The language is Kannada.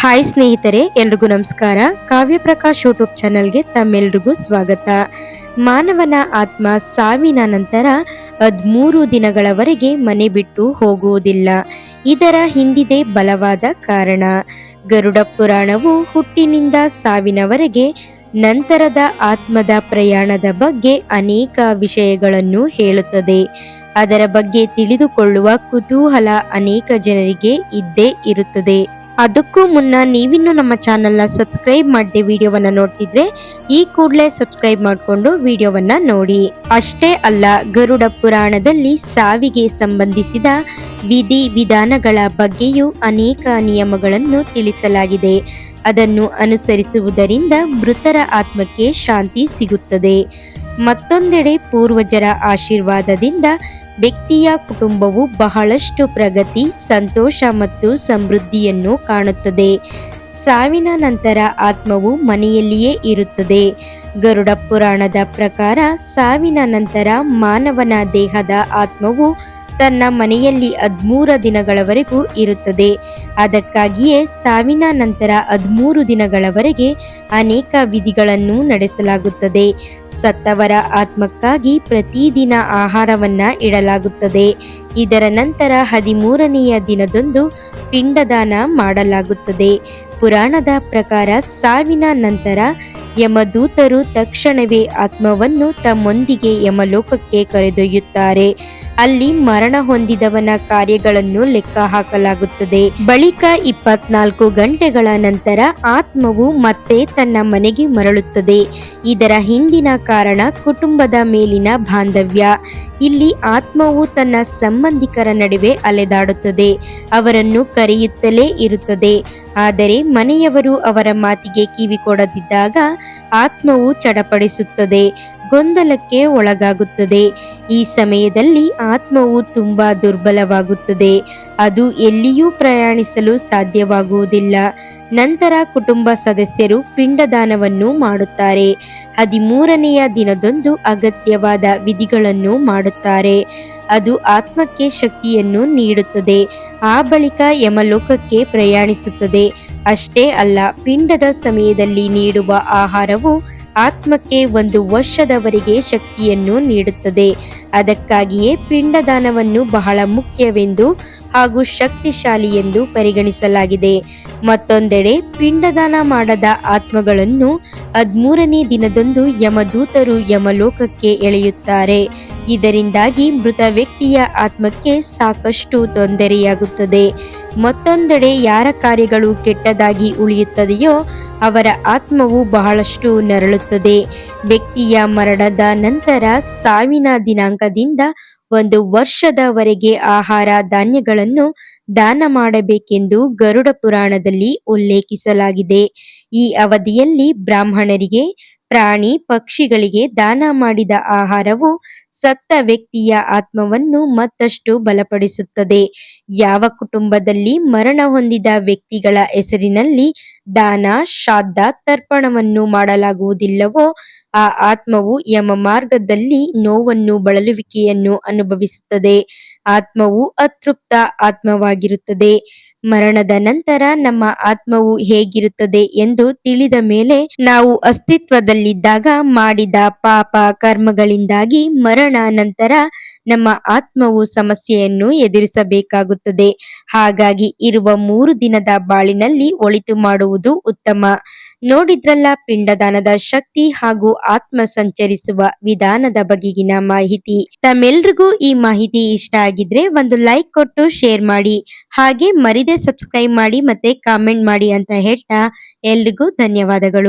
ಹಾಯ್ ಸ್ನೇಹಿತರೆ, ಎಲ್ರಿಗೂ ನಮಸ್ಕಾರ. ಕಾವ್ಯ ಪ್ರಕಾಶ್ ಯೂಟ್ಯೂಬ್ ಚಾನಲ್ಗೆ ತಮ್ಮೆಲ್ರಿಗೂ ಸ್ವಾಗತ. ಮಾನವನ ಆತ್ಮ ಸಾವಿನ ನಂತರ 13 ದಿನಗಳವರೆಗೆ ಮನೆ ಬಿಟ್ಟು ಹೋಗುವುದಿಲ್ಲ. ಇದರ ಹಿಂದಿದೆ ಬಲವಾದ ಕಾರಣ. ಗರುಡ ಪುರಾಣವು ಹುಟ್ಟಿನಿಂದ ಸಾವಿನವರೆಗೆ ನಂತರದ ಆತ್ಮದ ಪ್ರಯಾಣದ ಬಗ್ಗೆ ಅನೇಕ ವಿಷಯಗಳನ್ನು ಹೇಳುತ್ತದೆ. ಅದರ ಬಗ್ಗೆ ತಿಳಿದುಕೊಳ್ಳುವ ಕುತೂಹಲ ಅನೇಕ ಜನರಿಗೆ ಇದ್ದೇ ಇರುತ್ತದೆ. ಅದಕ್ಕೂ ಮುನ್ನ ನೀವಿನ್ನು ನಮ್ಮ ಚಾನೆಲ್ನ ಸಬ್ಸ್ಕ್ರೈಬ್ ಮಾಡದೆ ವಿಡಿಯೋವನ್ನ ನೋಡ್ತಿದ್ರೆ ಈ ಕೂಡಲೇ ಸಬ್ಸ್ಕ್ರೈಬ್ ಮಾಡಿಕೊಂಡು ವಿಡಿಯೋವನ್ನ ನೋಡಿ. ಅಷ್ಟೇ ಅಲ್ಲ, ಗರುಡ ಪುರಾಣದಲ್ಲಿ ಸಾವಿಗೆ ಸಂಬಂಧಿಸಿದ ವಿಧಿ ವಿಧಾನಗಳ ಬಗ್ಗೆಯೂ ಅನೇಕ ನಿಯಮಗಳನ್ನು ತಿಳಿಸಲಾಗಿದೆ. ಅದನ್ನು ಅನುಸರಿಸುವುದರಿಂದ ಮೃತರ ಆತ್ಮಕ್ಕೆ ಶಾಂತಿ ಸಿಗುತ್ತದೆ. ಮತ್ತೊಂದೆಡೆ ಪೂರ್ವಜರ ಆಶೀರ್ವಾದದಿಂದ ವ್ಯಕ್ತಿಯ ಕುಟುಂಬವು ಬಹಳಷ್ಟು ಪ್ರಗತಿ, ಸಂತೋಷ ಮತ್ತು ಸಮೃದ್ಧಿಯನ್ನು ಕಾಣುತ್ತದೆ. ಸಾವಿನ ನಂತರ ಆತ್ಮವು ಮನೆಯಲ್ಲಿಯೇ ಇರುತ್ತದೆ. ಗರುಡ ಪುರಾಣದ ಪ್ರಕಾರ ಸಾವಿನ ನಂತರ ಮಾನವನ ದೇಹದ ಆತ್ಮವು ತನ್ನ ಮನೆಯಲ್ಲಿ 13 ದಿನಗಳವರೆಗೂ ಇರುತ್ತದೆ. ಅದಕ್ಕಾಗಿಯೇ ಸಾವಿನ ನಂತರ 13 ದಿನಗಳವರೆಗೆ ಅನೇಕ ವಿಧಿಗಳನ್ನು ನಡೆಸಲಾಗುತ್ತದೆ. ಸತ್ತವರ ಆತ್ಮಕ್ಕಾಗಿ ಪ್ರತಿದಿನ ಆಹಾರವನ್ನ ಇಡಲಾಗುತ್ತದೆ. ಇದರ ನಂತರ 13ನೆಯ ದಿನದಂದು ಪಿಂಡದಾನ ಮಾಡಲಾಗುತ್ತದೆ. ಪುರಾಣದ ಪ್ರಕಾರ ಸಾವಿನ ನಂತರ ಯಮದೂತರು ತಕ್ಷಣವೇ ಆತ್ಮವನ್ನು ತಮ್ಮೊಂದಿಗೆ ಯಮಲೋಕಕ್ಕೆ ಕರೆದೊಯ್ಯುತ್ತಾರೆ. ಅಲ್ಲಿ ಮರಣ ಹೊಂದಿದವನ ಕಾರ್ಯಗಳನ್ನು ಲೆಕ್ಕ ಹಾಕಲಾಗುತ್ತದೆ. ಬಳಿಕ 24 ಗಂಟೆಗಳ ನಂತರ ಆತ್ಮವು ಮತ್ತೆ ತನ್ನ ಮನೆಗೆ ಮರಳುತ್ತದೆ. ಇದರ ಹಿಂದಿನ ಕಾರಣ ಕುಟುಂಬದ ಮೇಲಿನ ಬಾಂಧವ್ಯ. ಇಲ್ಲಿ ಆತ್ಮವು ತನ್ನ ಸಂಬಂಧಿಕರ ನಡುವೆ ಅಲೆದಾಡುತ್ತದೆ, ಅವರನ್ನು ಕರೆಯುತ್ತಲೇ ಇರುತ್ತದೆ. ಆದರೆ ಮನೆಯವರು ಅವರ ಮಾತಿಗೆ ಕಿವಿ ಕೊಡದಿದ್ದಾಗ ಆತ್ಮವು ಚಡಪಡಿಸುತ್ತದೆ, ಗೊಂದಲಕ್ಕೆ ಒಳಗಾಗುತ್ತದೆ. ಈ ಸಮಯದಲ್ಲಿ ಆತ್ಮವು ತುಂಬಾ ದುರ್ಬಲವಾಗುತ್ತದೆ. ಅದು ಎಲ್ಲಿಯೂ ಪ್ರಯಾಣಿಸಲು ಸಾಧ್ಯವಾಗುವುದಿಲ್ಲ. ನಂತರ ಕುಟುಂಬ ಸದಸ್ಯರು ಪಿಂಡದಾನವನ್ನು ಮಾಡುತ್ತಾರೆ. 13ನೆಯ ದಿನದಂದು ಅಗತ್ಯವಾದ ವಿಧಿಗಳನ್ನು ಮಾಡುತ್ತಾರೆ. ಅದು ಆತ್ಮಕ್ಕೆ ಶಕ್ತಿಯನ್ನು ನೀಡುತ್ತದೆ. ಆ ಬಳಿಕ ಯಮಲೋಕಕ್ಕೆ ಪ್ರಯಾಣಿಸುತ್ತದೆ. ಅಷ್ಟೇ ಅಲ್ಲ, ಪಿಂಡದ ಸಮಯದಲ್ಲಿ ನೀಡುವ ಆಹಾರವು ಆತ್ಮಕ್ಕೆ 1 ವರ್ಷದವರೆಗೆ ಶಕ್ತಿಯನ್ನು ನೀಡುತ್ತದೆ. ಅದಕ್ಕಾಗಿಯೇ ಪಿಂಡದಾನವನ್ನು ಬಹಳ ಮುಖ್ಯವೆಂದು ಹಾಗೂ ಶಕ್ತಿಶಾಲಿ ಎಂದು ಪರಿಗಣಿಸಲಾಗಿದೆ. ಮತ್ತೊಂದೆಡೆ ಪಿಂಡದಾನ ಮಾಡದ ಆತ್ಮಗಳನ್ನು 13ನೇ ದಿನದಂದು ಯಮದೂತರು ಯಮಲೋಕಕ್ಕೆ ಎಳೆಯುತ್ತಾರೆ. ಇದರಿಂದಾಗಿ ಮೃತ ವ್ಯಕ್ತಿಯ ಆತ್ಮಕ್ಕೆ ಸಾಕಷ್ಟು ತೊಂದರೆಯಾಗುತ್ತದೆ. ಮತ್ತೊಂದೆಡೆ ಯಾರ ಕಾರ್ಯಗಳು ಕೆಟ್ಟದಾಗಿ ಉಳಿಯುತ್ತದೆಯೋ ಅವರ ಆತ್ಮವು ಬಹಳಷ್ಟು ನರಳುತ್ತದೆ. ವ್ಯಕ್ತಿಯ ಮರಣದ ನಂತರ ಸಾವಿನ ದಿನಾಂಕದಿಂದ 1 ವರ್ಷದವರೆಗೆ ಆಹಾರ ಧಾನ್ಯಗಳನ್ನು ದಾನ ಮಾಡಬೇಕೆಂದು ಗರುಡ ಪುರಾಣದಲ್ಲಿ ಉಲ್ಲೇಖಿಸಲಾಗಿದೆ. ಈ ಅವಧಿಯಲ್ಲಿ ಬ್ರಾಹ್ಮಣರಿಗೆ, ಪ್ರಾಣಿ ಪಕ್ಷಿಗಳಿಗೆ ದಾನ ಮಾಡಿದ ಆಹಾರವು ಸತ್ತ ವ್ಯಕ್ತಿಯ ಆತ್ಮವನ್ನು ಮತ್ತಷ್ಟು ಬಲಪಡಿಸುತ್ತದೆ. ಯಾವ ಕುಟುಂಬದಲ್ಲಿ ಮರಣ ಹೊಂದಿದ ವ್ಯಕ್ತಿಗಳ ಹೆಸರಿನಲ್ಲಿ ದಾನ, ಶ್ರಾದ್ದ, ತರ್ಪಣವನ್ನು ಮಾಡಲಾಗುವುದಿಲ್ಲವೋ ಆ ಆತ್ಮವು ಯಮ ಮಾರ್ಗದಲ್ಲಿ ನೋವನ್ನು, ಬಳಲುವಿಕೆಯನ್ನು ಅನುಭವಿಸುತ್ತದೆ. ಆತ್ಮವು ಅತೃಪ್ತ ಆತ್ಮವಾಗಿರುತ್ತದೆ. ಮರಣದ ನಂತರ ನಮ್ಮ ಆತ್ಮವು ಹೇಗಿರುತ್ತದೆ ಎಂದು ತಿಳಿದ ಮೇಲೆ ನಾವು ಅಸ್ತಿತ್ವದಲ್ಲಿದ್ದಾಗ ಮಾಡಿದ ಪಾಪ ಕರ್ಮಗಳಿಂದಾಗಿ ಮರಣ ನಂತರ ನಮ್ಮ ಆತ್ಮವು ಸಮಸ್ಯೆಯನ್ನು ಎದುರಿಸಬೇಕಾಗುತ್ತದೆ. ಹಾಗಾಗಿ ಇರುವ 3 ದಿನದ ಬಾಳಿನಲ್ಲಿ ಒಳಿತು ಮಾಡುವುದು ಉತ್ತಮ. ನೋಡಿದ್ರಲ್ಲ ಪಿಂಡದಾನದ ಶಕ್ತಿ ಹಾಗೂ ಆತ್ಮ ಸಂಚರಿಸುವ ವಿಧಾನದ ಬಗೆಗಿನ ಮಾಹಿತಿ. ತಮ್ಮೆಲ್ರಿಗೂ ಈ ಮಾಹಿತಿ ಇಷ್ಟ ಆಗಿದ್ರೆ ಒಂದು ಲೈಕ್ ಕೊಟ್ಟು ಶೇರ್ ಮಾಡಿ, ಹಾಗೆ ಮರಿದೆ ಸಬ್ಸ್ಕ್ರೈಬ್ ಮಾಡಿ ಮತ್ತೆ ಕಾಮೆಂಟ್ ಮಾಡಿ ಅಂತ ಹೇಳ್ತಾ ಎಲ್ರಿಗೂ ಧನ್ಯವಾದಗಳು.